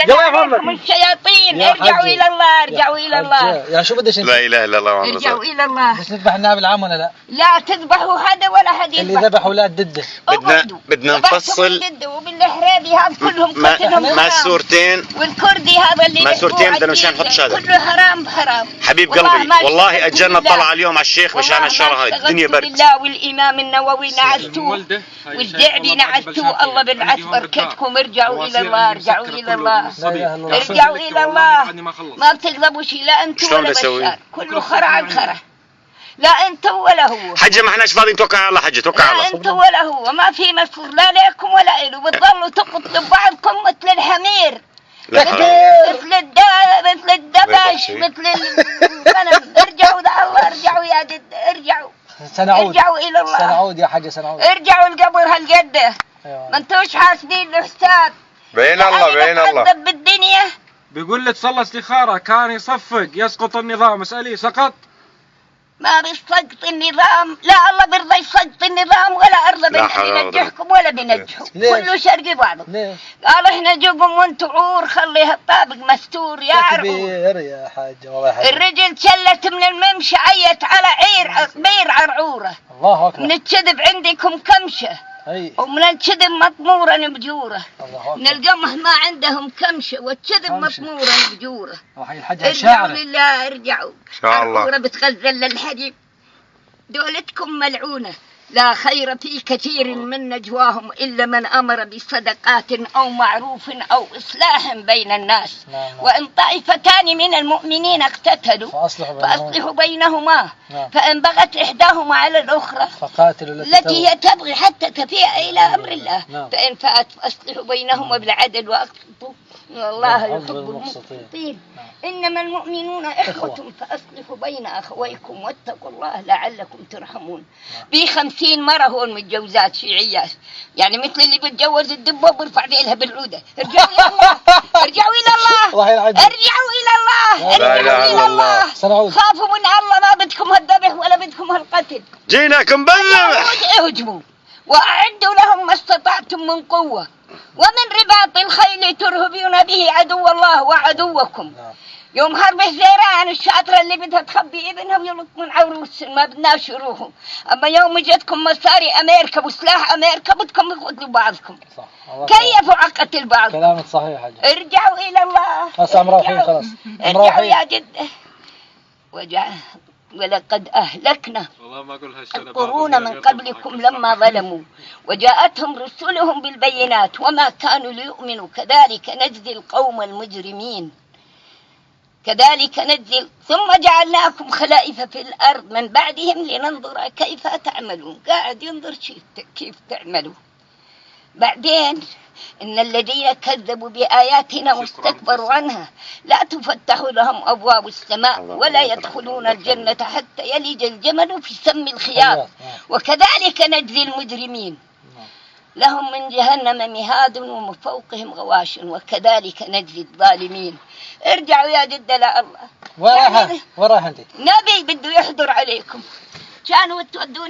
عليكم الشياطين. ارجعوا إلى الله، ارجعوا إلى الله. يا شو بدش لا إله إلا الله. ارجعوا إلى الله. بس نذبح النعم العام ولا لا؟ لا تذبحوا هذا ولا حد يذبح. اللي ذبح أولاد ضده. بدنا نفصل. وبالحرابي هذا كلهم قتلهم ما السورتين والكردي هذا اللي ما السورتين بدنا مشان نحط شهادة. كله حرام حرام. حبيب قلبي والله أجلنا طلع اليوم على الشيخ مشان الشهر هاي الدنيا برد. بالله والإمام النووي نعستوه والدعبي نعستوه. الله بالعث بركتكم. ارجعوا إلى الله، ارجعوا إلى الله، ارجعوا إلى الله. ما بتقلبوا شيء لا أنتم ولا بشار. كله خرع عن خرع. لا أنتم ولا هو. حجة ما احناش فاضيين توكل على الله. حجة توكل على الله. لا أنتم ولا هو. ما في مسؤول لا لكم ولا إله. بتضلوا تقتلوا بعضكم مثل الحمير، مثل الدبش، مثل الغنم. ارجعوا إلى الله، ارجعوا يا جد، ارجعوا. سنعود. ارجعوا إلى الله. سنعود يا حجة سنعود. ارجعوا القبر هالجدة. ما انتوش حاسدين الحساب. بين الله بين الله. بالدنيا بيقول لك صلى استخارة كان يصفق يسقط النظام. اسأليه سقط؟ ما بيسقط النظام. لا الله بيرضى يسقط النظام ولا أرضى بينجحكم ولا بينجحكم. كله شرقي بعضه. قال احنا جوكم وانتوا عور خليها الطابق مستور يا كبير يا حاجة والله حاجة. الرجل شلت من الممشى عيت على بير عرعورة. الله أكبر. من الكذب عندكم كمشة ومن الكذب مطمورا بجورة. من القمح ما عندهم كمشة والكذب مطمورا بجورة. ارجعوا لله، ارجعوا. عرعورة بتغزل للحديد. دولتكم ملعونة. لا خير في كثير من نجواهم إلا من أمر بصدقات أو معروف أو إصلاح بين الناس. وإن طائفتان من المؤمنين اقتتلوا فأصلحوا بينهما. فإن بغت إحداهما على الأخرى فقاتلوا التي هي تبغي حتى تفيء إلى أمر الله. فإن فأت فأصلحوا بينهما بالعدل وأقسطوا الله يحب المقسطين. إنما المؤمنون إخوة فأصلحوا بين أخويكم واتقوا الله لعلكم ترحمون. في 50 مرة هون متجوزات شيعيات يعني مثل اللي بتجوز الدبة وبرفع ذيلها بالعودة. ارجعوا إلى الله، ارجعوا إلى الله، ارجعوا إلى الله، ارجعوا إلى الله. خافوا من الله. ما بدكم هالذبح ولا بدكم هالقتل. جيناكم بالذبح. اهجموا وأعدوا لهم ما استطعتم من قوة ومن رباط الخيل ترهبون به عدو الله وعدوكم. يوم حرب الزيران الشاطرة اللي بدها تخبي ابنها ويلط من عروس ما بدناش يروحوا. أما يوم جتكم مصاري أمريكا وسلاح أمريكا بدكم تقتلوا بعضكم. كيف عقتل بعض؟ كلامك صحيح حاجة. ارجعوا إلى الله. خلاص مروحين خلاص. ارجعوا يا جدة. ولقد أهلكنا القرون من قبلكم لما ظلموا وجاءتهم رسلهم بالبينات وما كانوا ليؤمنوا كذلك نجزي القوم المجرمين. كذلك نجزي. ثم جعلناكم خلائف في الأرض من بعدهم لننظر كيف تعملون. قاعد ينظر كيف تعملوا. بعدين إن الذين كذبوا بآياتنا واستكبروا عنها لا تفتح لهم أبواب السماء ولا يدخلون الجنة حتى يلج الجمل في سم الخياط وكذلك نجزي المجرمين. لهم من جهنم مهاد ومن فوقهم غواش وكذلك نجزي الظالمين. ارجعوا يا جد لا الله. وراها انت نبي بده يحضر عليكم كانوا تودوني